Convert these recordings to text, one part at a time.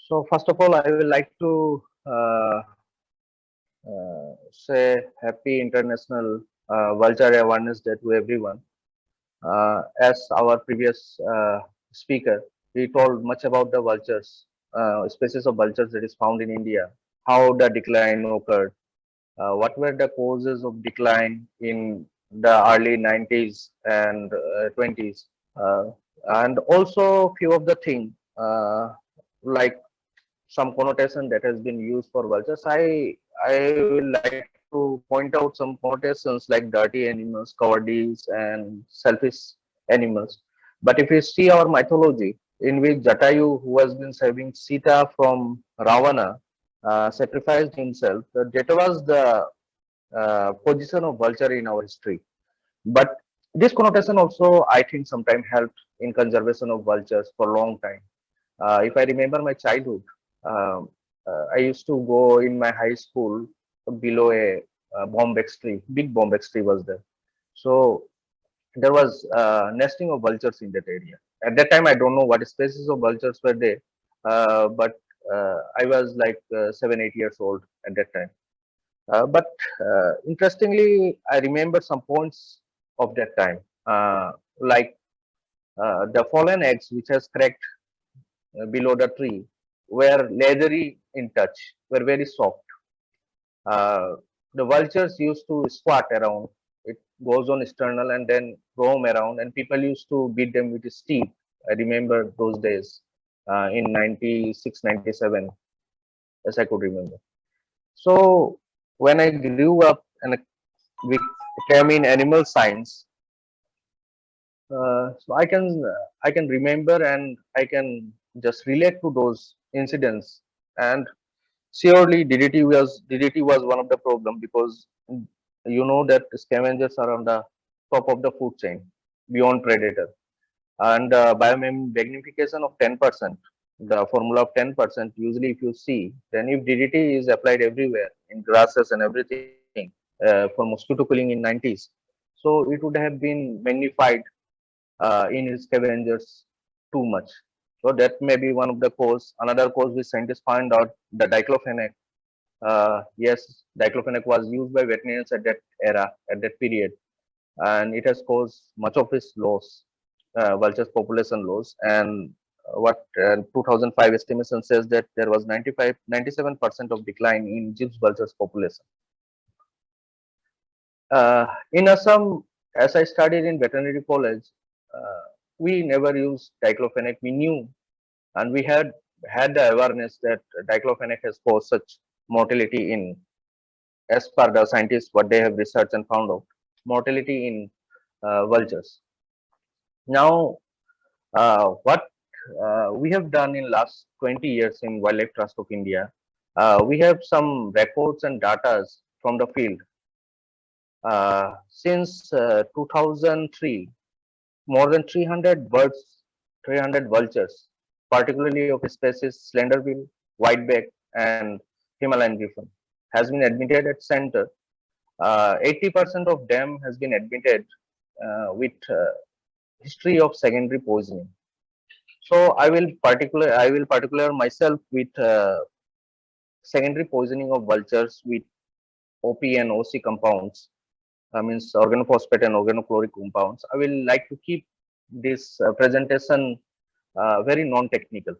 So first of all, I will like to say Happy International Vulture Awareness Day to everyone. As our previous speaker, he told much about the vultures, species of vultures that is found in India, how the decline occurred, what were the causes of decline in the early 90s and 20s, uh, and also few of the thing like some connotation that has been used for vultures. I will like to point out some connotations like dirty animals, cowardice, and selfish animals. But if you see our mythology, in which Jatayu, who has been saving Sita from Ravana, sacrificed himself, that was the position of vulture in our history. But this connotation also, I think, sometimes helped in conservation of vultures for a long time. If I remember my childhood, um, I used to go in my high school below a bombex tree. Big bombex tree was there. So there was nesting of vultures in that area. At that time, I don't know what species of vultures were there, but I was like 7, 8 years old at that time. But interestingly, I remember some points of that time, like the fallen eggs which has cracked below the tree were leathery in touch, were very soft. Uh, the vultures used to squat around. It goes on external and then roam around, and people used to beat them with a stick. I remember those days in 96, 97, as I could remember. So when I grew up and we came in animal science, so I can remember and I can just relate to those incidents. And surely DDT was one of the problem because you know that scavengers are on the top of the food chain beyond predator. And biomagnification of 10%, the formula of 10%, usually if you see, then if DDT is applied everywhere in grasses and everything for mosquito killing in 90s, so it would have been magnified in scavengers too much. So that may be one of the cause. Another cause which scientists find out, the diclofenac. Yes, diclofenac was used by veterinarians at that era, at that period, and it has caused much of its loss, vultures population loss. And what 2005 estimation says that there was 97% of decline in Egypt's vultures population. In Assam, as I studied in veterinary college, uh, we never used diclofenac. We knew and we had the awareness that diclofenac has caused such mortality in, as per the scientists, what they have researched and found out, mortality in vultures. Now, what we have done in last 20 years in Wildlife Trust of India, we have some records and data from the field. Since 2003, more than 300 birds, 300 vultures, particularly of species slenderbill, whiteback, and Himalayan griffon, has been admitted at center. 80% of them has been admitted with history of secondary poisoning. So I will particular myself with secondary poisoning of vultures with OP and OC compounds, means organophosphate and organochloride compounds. I will like to keep this presentation very non-technical.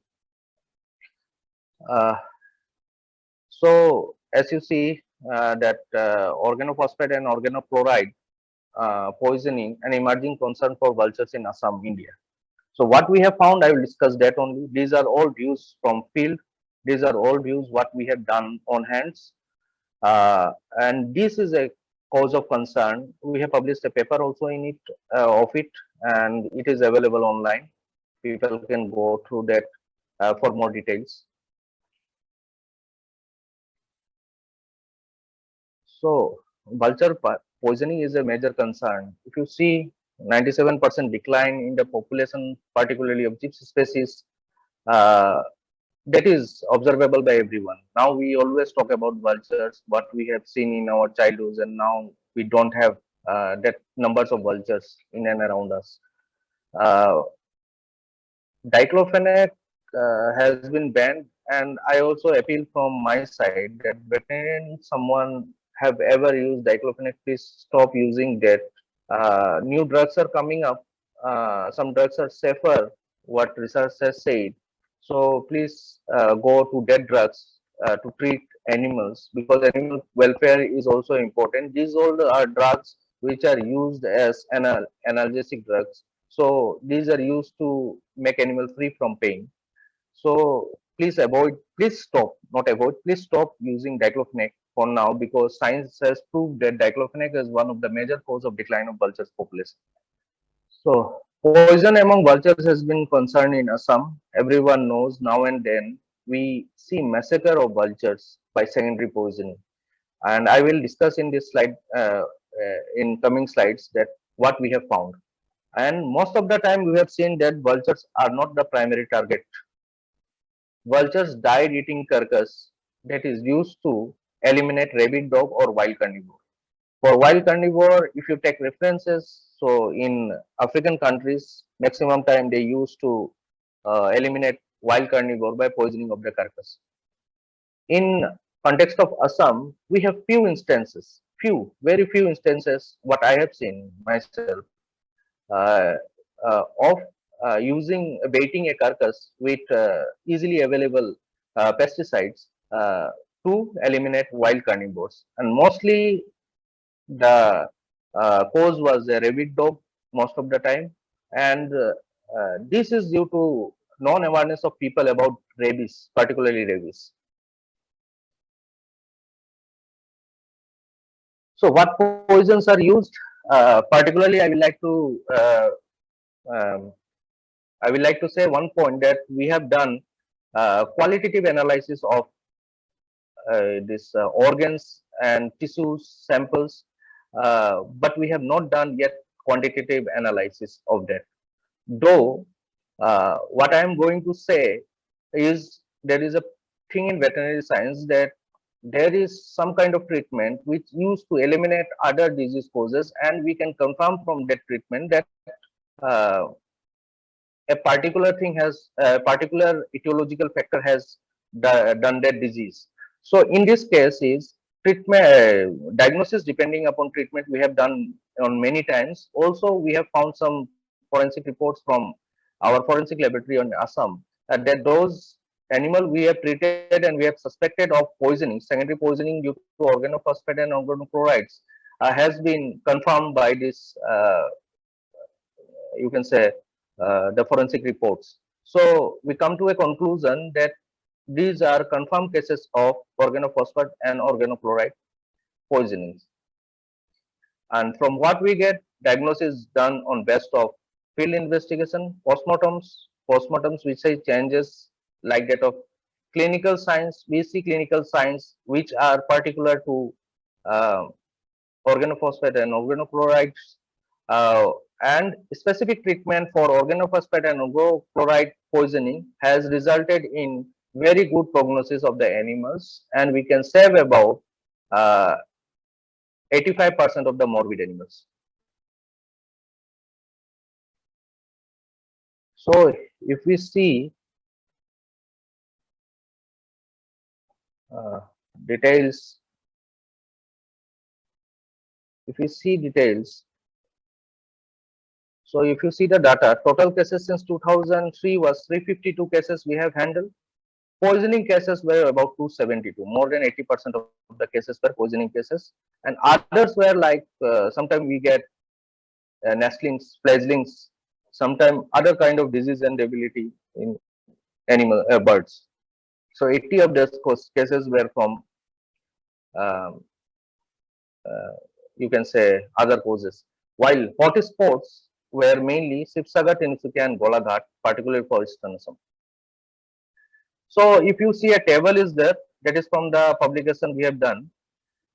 Uh, so as you see that organophosphate and organochloride poisoning an emerging concern for vultures in Assam, India. So what we have found, I will discuss that only. These are all views from field. These are all views what we have done on hands. And this is a cause of concern. We have published a paper also in it of it, and it is available online. People can go through that for more details. So vulture poisoning is a major concern. If you see 97% decline in the population, particularly of gypsy species, uh, that is observable by everyone. Now we always talk about vultures, what we have seen in our childhoods, and now we don't have that numbers of vultures in and around us. Uh, Diclofenac has been banned and I also appeal from my side that veterinarian, someone have ever used diclofenac, please stop using that. New drugs are coming up. Some drugs are safer, what research has said. So please go to dead drugs to treat animals, because animal welfare is also important. These all are drugs which are used as analgesic drugs. So these are used to make animal free from pain. So please stop, not avoid, please stop using diclofenac for now, because science has proved that diclofenac is one of the major cause of decline of vultures population. So poison among vultures has been concerned in Assam. Everyone knows now and then we see massacre of vultures by secondary poisoning, and I will discuss in this slide in coming slides that what we have found. And most of the time we have seen that vultures are not the primary target. Vultures died eating carcass that is used to eliminate rabid dog or wild carnivore. For wild carnivore, if you take references, so in African countries, maximum time they used to eliminate wild carnivore by poisoning of the carcass. In context of Assam, we have few instances, very few instances, what I have seen myself, uh, of baiting a carcass with easily available pesticides to eliminate wild carnivores. And mostly the cause was a rabid dog most of the time, and this is due to non-awareness of people about rabies, particularly rabies. So, what poisons are used? Particularly, um, I will like to say one point that we have done qualitative analysis of these organs and tissues samples, but we have not done yet quantitative analysis of that. Though, what I am going to say is there is a thing in veterinary science that there is some kind of treatment which used to eliminate other disease causes, and we can confirm from that treatment that uh, a particular thing has a particular etiological factor has done that disease. So in this case is treatment diagnosis depending upon treatment we have done on many times. Also we have found some forensic reports from our forensic laboratory on Assam that those animal we have treated and we have suspected of poisoning, secondary poisoning due to organophosphate and organochlorides has been confirmed by this you can say the forensic reports. So we come to a conclusion that these are confirmed cases of organophosphate and organochloride poisonings. And from what we get, diagnosis done on best of field investigation, postmortems which say changes like that of clinical science, BC clinical science, which are particular to uh, organophosphate and organochlorides, and specific treatment for organophosphate and organochloride poisoning has resulted in very good prognosis of the animals, and we can save about 85% of the morbid animals. So if we see uh, details, if we see details, so if you see the data, total cases since 2003 was 352 cases we have handled. Poisoning cases were about 272. More than 80% of the cases were poisoning cases, and others were like sometimes we get nestlings, fledglings, sometimes other kind of disease and debility in animal birds. So 80 of those cases were from um, uh, you can say other causes, while hot spots were mainly Sipsagar, Tinsukia, and Golaghat, particularly for Eastern Assam. So if you see a table is there, that is from the publication we have done.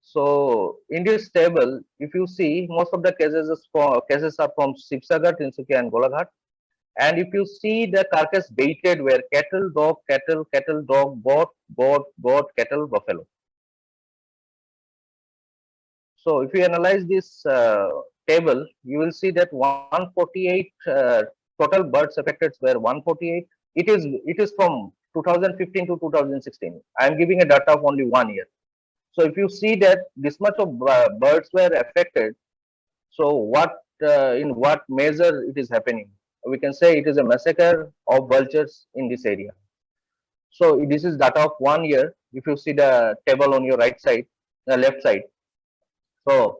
So in this table, if you see most of the cases are from Sipsagar, Tinsukia, and Golaghat. And if you see the carcass baited where cattle, dog, cattle, dog, goat, cattle, buffalo. So if you analyze this table, you will see that 148 total birds affected were 148. It is from 2015 to 2016. I am giving a data of only 1 year. So if you see that this much of birds were affected, so what in what measure it is happening? We can say it is a massacre of vultures in this area. So this is data of 1 year. If you see the table on your right side, the left side. So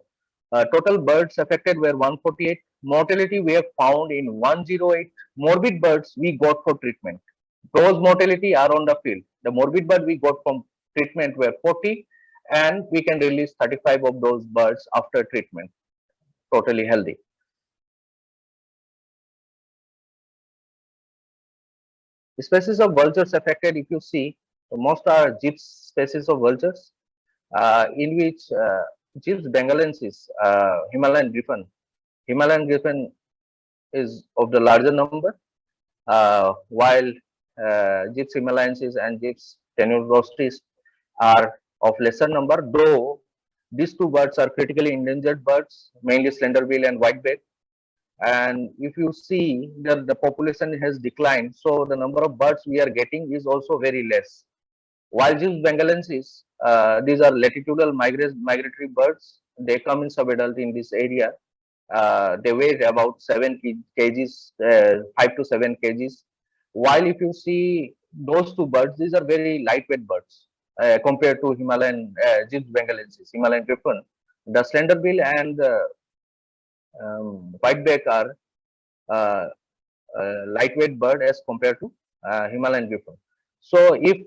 total birds affected were 148. Mortality we have found in 108 morbid birds we got for treatment. Those mortality are on the field. The morbid bird we got from treatment were 40, and we can release 35 of those birds after treatment, totally healthy. The species of vultures affected, if you see, most are gyps species of vultures, in which Gyps bengalensis, Himalayan griffon is of the larger number, while Gyps himalayensis and Gyps tenuirostris are of lesser number, though these two birds are critically endangered birds, mainly slenderbill and whiteback. And if you see that the population has declined, so the number of birds we are getting is also very less. While Gyps bengalensis, these are latitudinal migratory birds. They come in subadult in this area. They weigh about 7 kgs, 5 to 7 kgs. While if you see those two birds, these are very lightweight birds compared to Himalayan Gyps bengalensis, Himalayan griffon. The slenderbill and whiteback are uh, lightweight bird as compared to Himalayan griffon. So if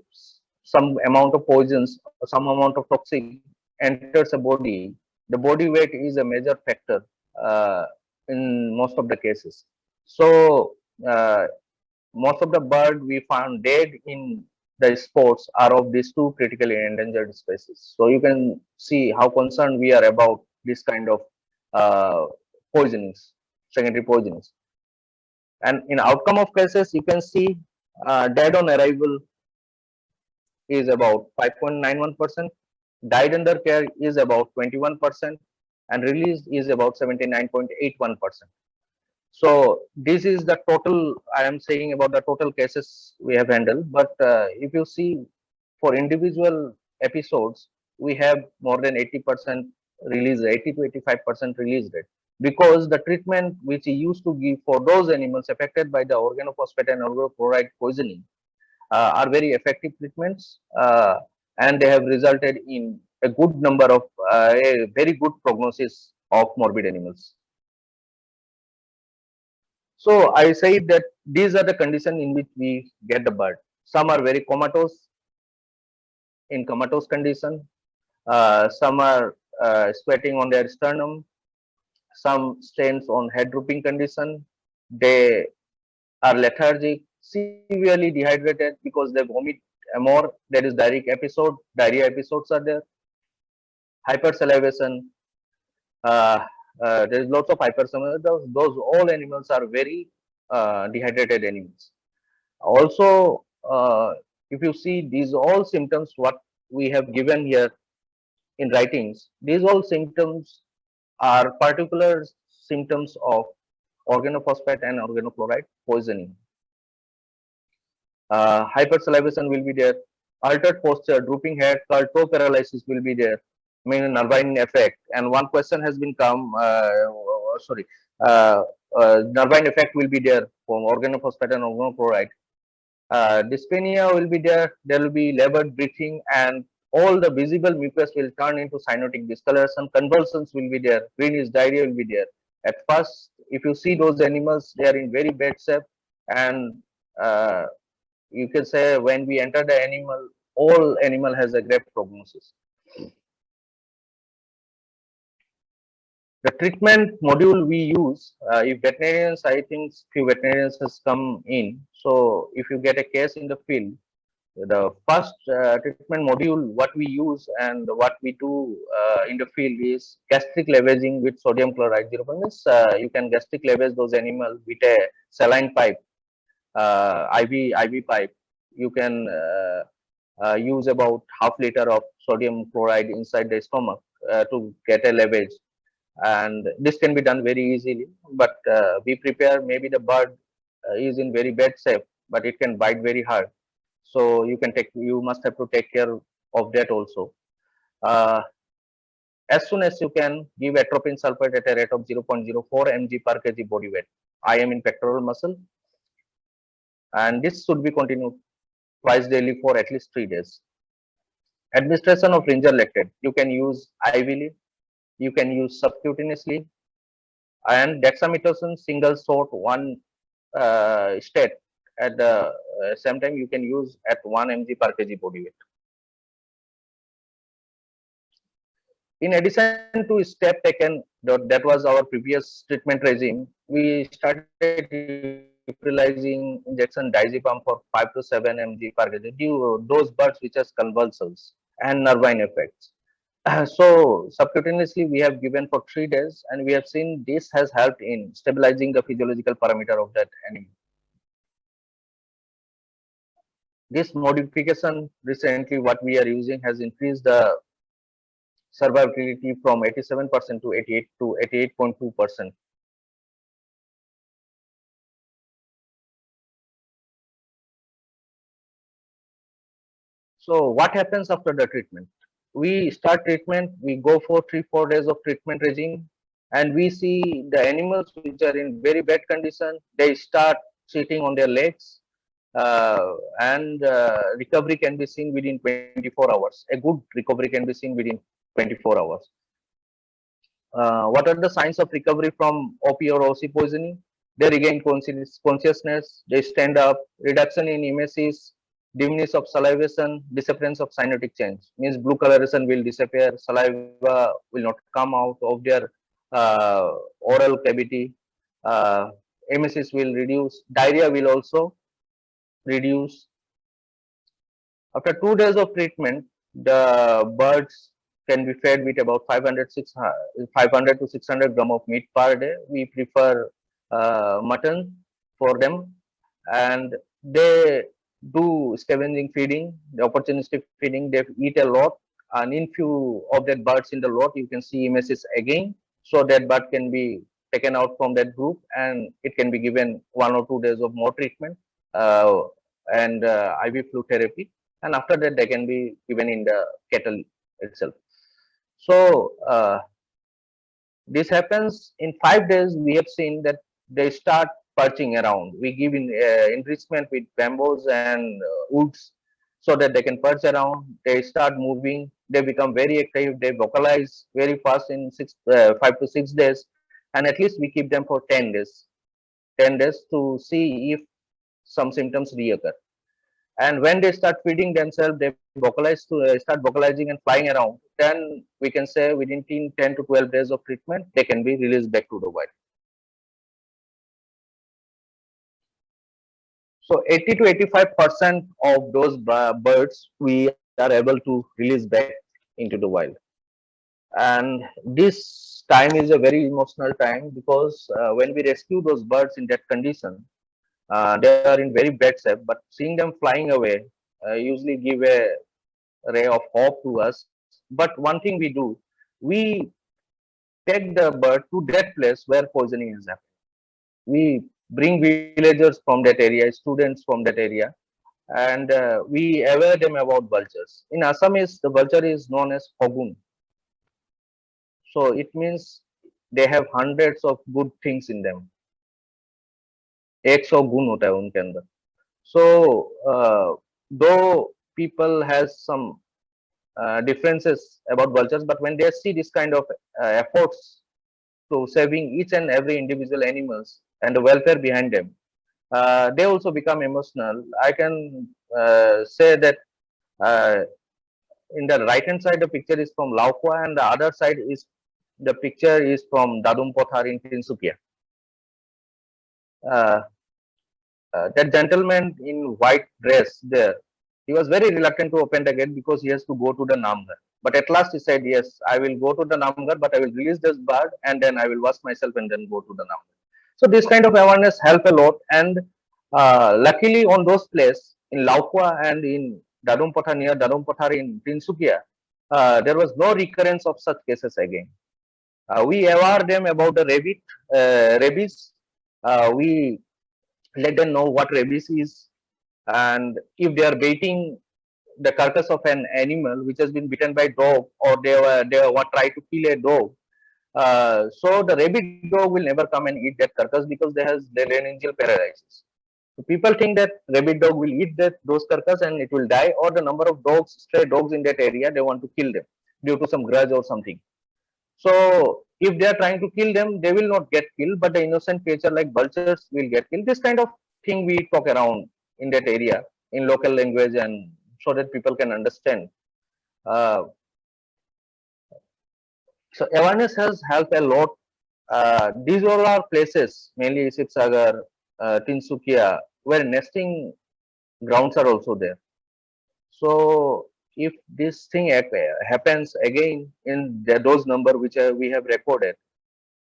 some amount of poisons, some amount of toxic enters a body, the body weight is a major factor uh, in most of the cases. So most of the bird we found dead in the sports are of these two critically endangered species. So you can see how concerned we are about this kind of uh, poisonings, secondary poisonings. And in outcome of cases, you can see dead on arrival is about 5.91%, died under care is about 21%, and released is about 79.81%. So this is the total I am saying about the total cases we have handled. But if you see for individual episodes, we have more than 80% release rate, 80 to 85% release rate, because the treatment which we used to give for those animals affected by the organophosphate and organochloride poisoning are very effective treatments, and they have resulted in a good number of a very good prognosis of morbid animals. So I say that these are the conditions in which we get the bird. Some are very comatose, in comatose condition. Some are sweating on their sternum. Some strains on head drooping condition. They are lethargic, severely dehydrated because they vomit more. There is diarrhea episodes are there. Hypersalivation. Uh, there is lots of hypersalivation. Those all animals are very dehydrated animals. Also, if you see these all symptoms, what we have given here in writings, these all symptoms are particular symptoms of organophosphate and organochloride poisoning. Hypersalivation will be there, altered posture, drooping head, curled toe paralysis will be there, meaning nervine effect. And one question has been come, uh, nervine effect will be there from organophosphate and organochloride. Dyspnea will be there. There will be labored breathing, and all the visible mucus will turn into cyanotic discoloration. Convulsions will be there. Greenish diarrhea will be there. At first, if you see those animals, they are in very bad shape, and uh, you can say when we enter the animal, all animal has a grave prognosis. The treatment module we use, if veterinarians, I think few veterinarians has come in. So if you get a case in the field, the first treatment module what we use and what we do in the field is gastric lavaging with sodium chloride 0. Means you can gastric lavage those animals with a saline pipe, IV pipe. You can use about half-liter of sodium chloride inside the stomach to get a lavage, and this can be done very easily. But we prepare, maybe the bird is in very bad shape, but it can bite very hard. So you must have to take care of that also. Uh, as soon as you can, give atropine sulfate at a rate of 0.04 mg per kg body weight. I am in pectoral muscle, and this should be continued twice daily for at least 3 days. Administration of ringer lactate. You can use IVly, you can use subcutaneously, and dexamethasone single shot one state at the same time you can use at 1 mg per kg body weight. In addition to step taken, that was our previous treatment regime, we started utilizing injection diazepam for 5 to 7 mg per kg due those birds which has convulsions and nervine effects. So subcutaneously we have given for 3 days, and we have seen this has helped in stabilizing the physiological parameter of that animal. This modification recently what we are using has increased the survivability from 87% to 88 to 88.2%. So what happens after the treatment? We start treatment, we go for 3-4 days of treatment regime, and we see the animals which are in very bad condition, they start sitting on their legs, and recovery can be seen within 24 hours. A good recovery can be seen within 24 hours. What are the signs of recovery from OP or OC poisoning? They regain consciousness, they stand up, reduction in emesis, diminish of salivation, disappearance of cyanotic change. Means blue coloration will disappear, saliva will not come out of their oral cavity, emesis will reduce, diarrhea will also reduce. After 2 days of treatment, the birds can be fed with about 500 to 600 gram of meat per day. We prefer mutton for them, and they do scavenging feeding, the opportunistic feeding. They eat a lot, and in few of that birds in the lot, you can see emesis again. So that bird can be taken out from that group, and it can be given 1 or 2 days of more treatment and IV fluid therapy, and after that they can be given in the kettle itself. So this happens in 5 days. We have seen that they start perching around. We give enrichment with bamboos and woods so that they can perch around. They start moving. They become very active. They vocalize very fast in 5 to 6 days, and at least we keep them for 10 days. 10 days to see if some symptoms reoccur. And when they start feeding themselves, they start vocalizing and flying around. Then we can say within 10 to 12 days of treatment, they can be released back to the wild. So 80 to 85% of those birds we are able to release back into the wild. And this time is a very emotional time because when we rescue those birds in that condition, they are in very bad shape, but seeing them flying away usually give a ray of hope to us. But one thing we do, we take the bird to that place where poisoning is happening. We bring villagers from that area, students from that area, and we aware them about vultures. In Assamese, the vulture is known as Hogun. So it means they have hundreds of good things in them. 100 गुण होता है उनके अंदर. So though people has some differences about vultures, but when they see this kind of efforts to saving each and every individual animals and the welfare behind them, they also become emotional. I can say that in the right hand side the picture is from Laukwa, and the other side is the picture is from Dadum Pothar in Tinsukia. That gentleman in white dress there, he was very reluctant to open the gate because he has to go to the Namgar. But at last he said, yes, I will go to the Namgar, but I will release this bird and then I will wash myself and then go to the Namgar. So this kind of awareness help a lot. And luckily on those places in Laukwa and in Dadumpathar, near Dadumpathar in Tinsukia, there was no recurrence of such cases again. We aware them about the rabies. We let them know what rabies is, And if they are baiting the carcass of an animal which has been bitten by dog, or they were try to kill a dog, so the rabid dog will never come and eat that carcass because they has laryngeal paralysis. So people think that rabid dog will eat those carcass and it will die, or the number of dogs, stray dogs in that area, they want to kill them due to some grudge or something. So if they are trying to kill them, they will not get killed, but the innocent creature like vultures will get killed. This kind of thing we talk around in that area in local language, and so that people can understand. Uh, so awareness has helped a lot. These all are places, mainly Sibsagar, Tinsukia, where nesting grounds are also there. So if this thing happens again in those number which we have recorded,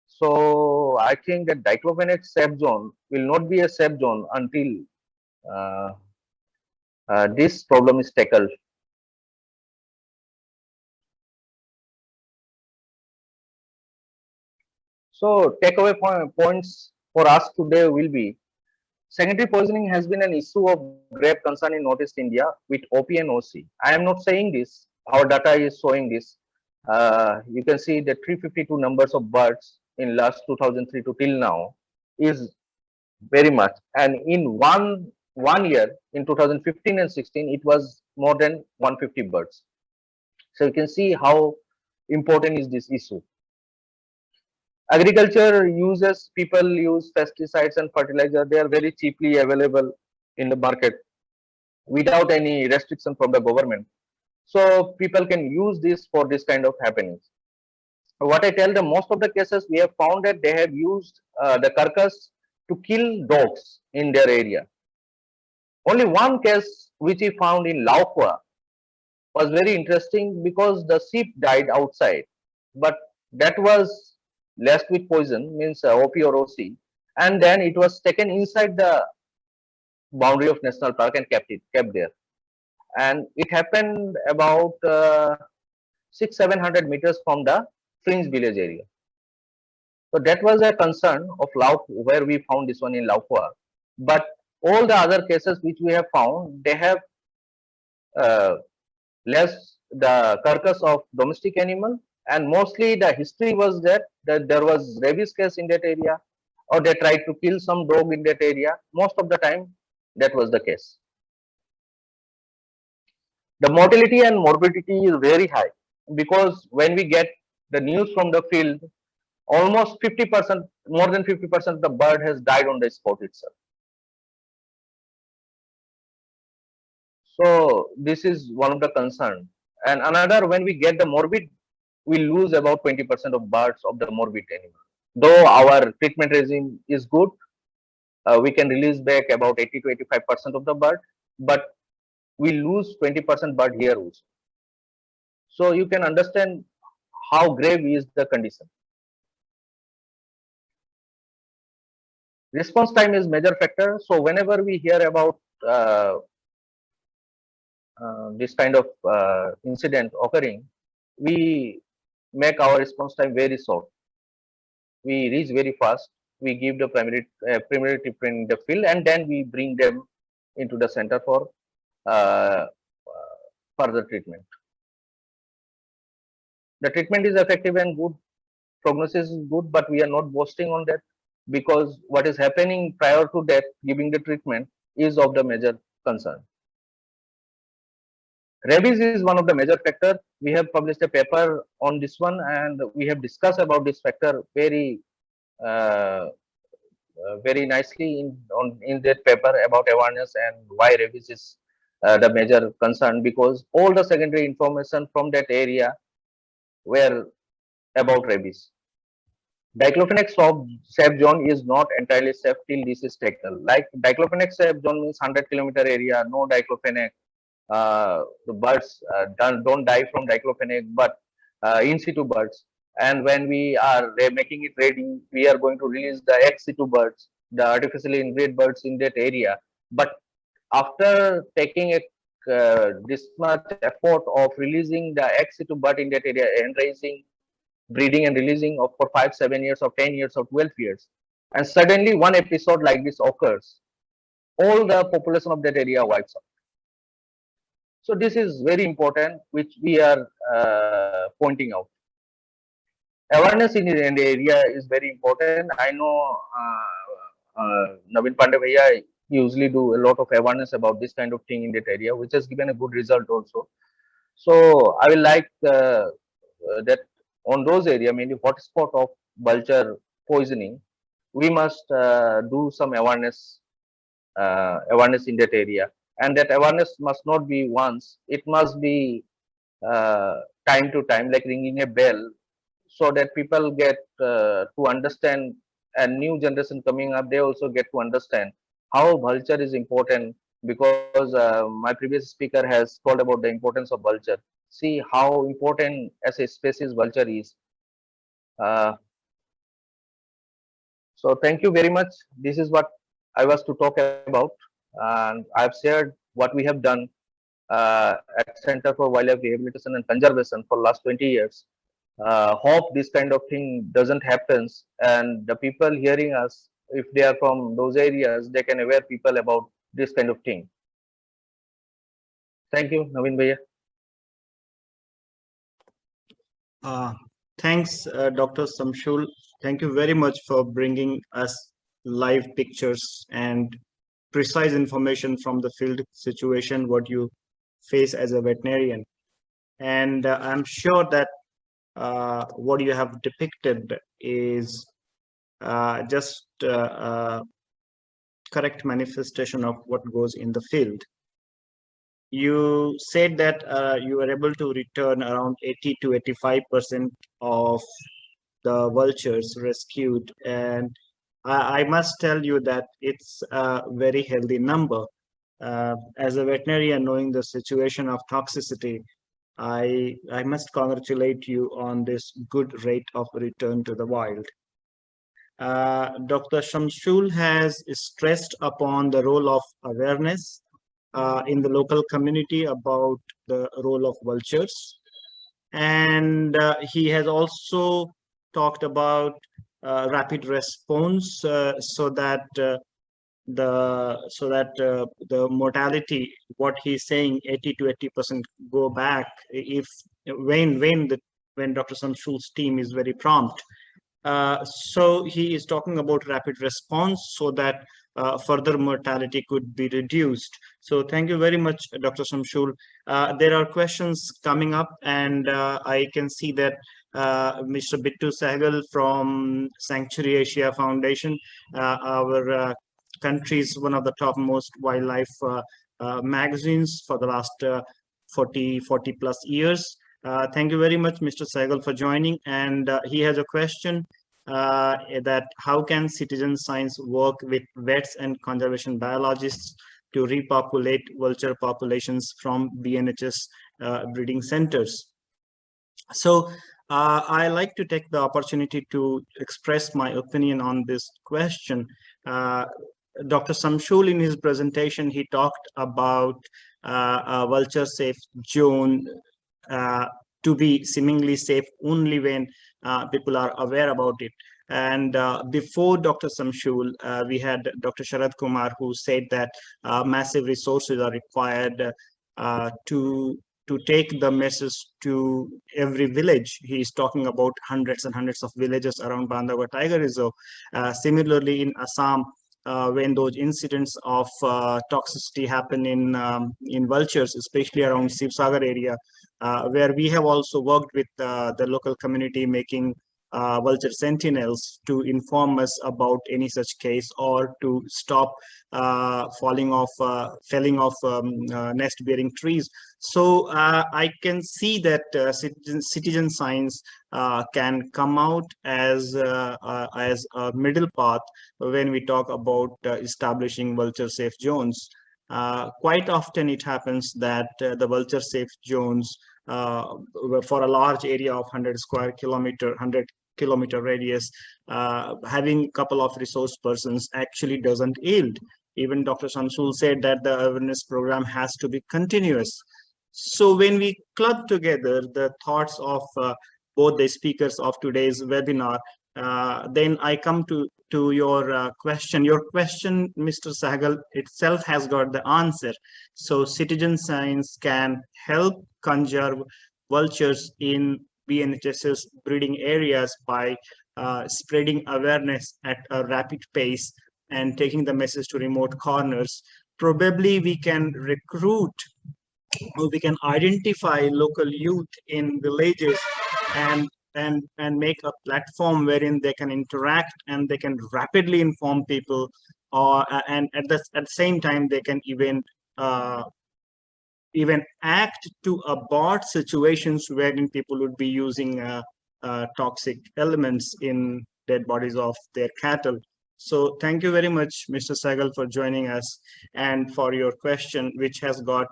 so I think that diclofenac safe zone will not be a safe zone until uh, this problem is tackled. So takeaway points for us today will be: secondary poisoning has been an issue of grave concern in Northeast India with OP and OC. I am not saying this. Our data is showing this. You can see the 352 numbers of birds in last 2003 to till now is very much. And in one year, in 2015 and 16, it was more than 150 birds. So you can see how important is this issue. Agriculture uses, people use pesticides and fertilizer. They are very cheaply available in the market without any restriction from the government. So people can use this for this kind of happenings. What I tell, the most of the cases we have found that they have used the carcass to kill dogs in their area. Only one case which we found in Laukwa was very interesting because the sheep died outside, but that was laced with poison, means OP or OC, and then it was taken inside the boundary of national park and kept there. And it happened about 600-700 meters from the fringe village area. So that was a concern of Lauk, where we found this one in Laukwa. But all the other cases which we have found, they have uh, less the carcass of domestic animal, and mostly the history was that there was rabies case in that area, or they tried to kill some dog in that area. Most of the time that was the case. The mortality and morbidity is very high because when we get the news from the field, almost 50%, more than 50% of the bird has died on the spot itself. So this is one of the concern. And another, when we get the morbid, we lose about 20% of birds of the morbid animal. Though our treatment regime is good, we can release back about 80 to 85% of the bird, but we lose 20% bird here also. So you can understand how grave is the condition. Response time is major factor. So whenever we hear about this kind of incident occurring, we make our response time very short. We reach very fast. We give the primary treatment in the field, and then we bring them into the center for uh, further treatment. The treatment is effective and good. Prognosis is good, but we are not boasting on that because what is happening prior to that, giving the treatment, is of the major concern. Rabies is one of the major factor. We have published a paper on this one, and we have discussed about this factor uh, very nicely in that paper about awareness and why rabies is the major concern, because all the secondary information from that area were about rabies. Diclofenac safe zone is not entirely safe till this is taken. Like diclofenac safe zone means 100-kilometer area, no diclofenac. The birds don't die from diclofenac, but in situ birds. And when we are making it ready, we are going to release the ex situ birds, the artificially inbred birds in that area. But after taking this much effort of releasing the ex situ bird in that area and raising, breeding and releasing of for 5, 7 years or 10 years or 12 years, and suddenly one episode like this occurs, all the population of that area wipes out. So this is very important, which we are pointing out. Awareness in the area is very important. I know Naveen Pandey Bhaiya usually do a lot of awareness about this kind of thing in that area, which has given a good result also. So I will like that on those area, mainly hotspot of vulture poisoning, we must do some awareness in that area, and that awareness must not be once; it must be uh, time to time, like ringing a bell, so that people get to understand, and new generation coming up, they also get to understand how vulture is important, because my previous speaker has told about the importance of vulture. See how important as a species vulture is. uh, so thank you very much. This is what I was to talk about, and I've shared what we have done at Center for Wildlife Rehabilitation and Conservation for last 20 years. Hope this kind of thing doesn't happen, and the people hearing us, if they are from those areas, they can aware people about this kind of thing. Thank you, Naveen Bhaiya. Uh, Thanks, Dr. Samshul. Thank you very much for bringing us live pictures and precise information from the field situation, what you face as a veterinarian. And I'm sure that what you have depicted is just correct manifestation of what goes in the field. You said that you were able to return around 80 to 85% of the vultures rescued, and I must tell you that it's a very healthy number. As a veterinarian, knowing the situation of toxicity, I must congratulate you on this good rate of return to the wild. Dr. Shamshul has stressed upon the role of awareness in the local community about the role of vultures. And he has also talked about rapid response so that the mortality, what he's saying, 80 to 80% go back if when Dr. Samshul's team is very prompt. So he is talking about rapid response so that further mortality could be reduced. So thank you very much, Dr. Samshul. There are questions coming up, and I can see that Mr. Bittu Sehgal from Sanctuary Asia Foundation, our country's one of the topmost wildlife magazines for the last 40 plus years. Thank you very much, Mr. Sehgal, for joining. And he has a question that how can citizen science work with vets and conservation biologists to repopulate vulture populations from BNHS breeding centers? So I like to take the opportunity to express my opinion on this question. Dr. Samshul, in his presentation, he talked about a vulture safe zone to be seemingly safe only when people are aware about it. And before Dr. Samshul, we had Dr. Sharad Kumar, who said that massive resources are required to take the message to every village. He is talking about hundreds and hundreds of villages around Bandhavgarh Tiger Reserve. Similarly, in Assam, when those incidents of toxicity happen in vultures, especially around Sivsagar area, where we have also worked with the local community, making vulture sentinels to inform us about any such case or to stop felling off nest-bearing trees. So I can see that citizen science can come out as a middle path when we talk about establishing vulture safe zones. Quite often it happens that the vulture safe zones for a large area of 100 radius, having a couple of resource persons actually doesn't yield. Even Dr. Samshul said that the awareness program has to be continuous. So when we club together the thoughts of both the speakers of today's webinar, then I come to to your question. Your question, Mr. Sahgal, itself has got the answer. So citizen science can help conserve vultures in BNHS's breeding areas by spreading awareness at a rapid pace and taking the message to remote corners. Probably we can recruit, or we can identify local youth in villages and make a platform wherein they can interact and they can rapidly inform people, or and at the same time they can uh, even act to abort situations wherein people would be using toxic elements in dead bodies of their cattle. So thank you very much, Mr. Sagal, for joining us and for your question, which has got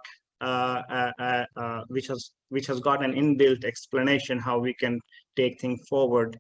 which has got an inbuilt explanation how we can take things forward.